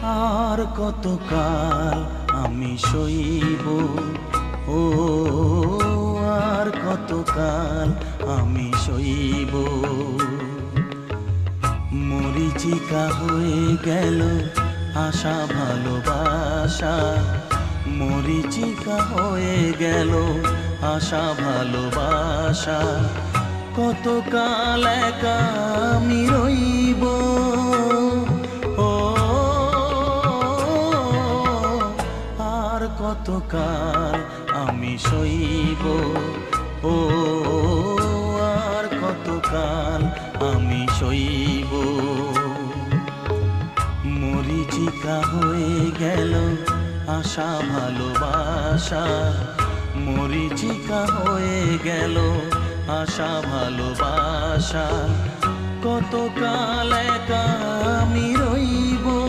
আর কতকাল আমি সইব, ও আর কতকাল আমি সইব। মরীচিকা হয়ে গেল আশা ভালোবাসা, মরীচিকা হয়ে গেল আশা ভালোবাসা। কতকাল একা আমি রইব, ও আর কতকাল আমি সইব, ও আর কতকাল আমি সইব। মরীচিকা হয়ে গেল আশা ভালোবাসা, মরীচিকা হয়ে গেল আশা ভালোবাসা। কতকাল একা আমি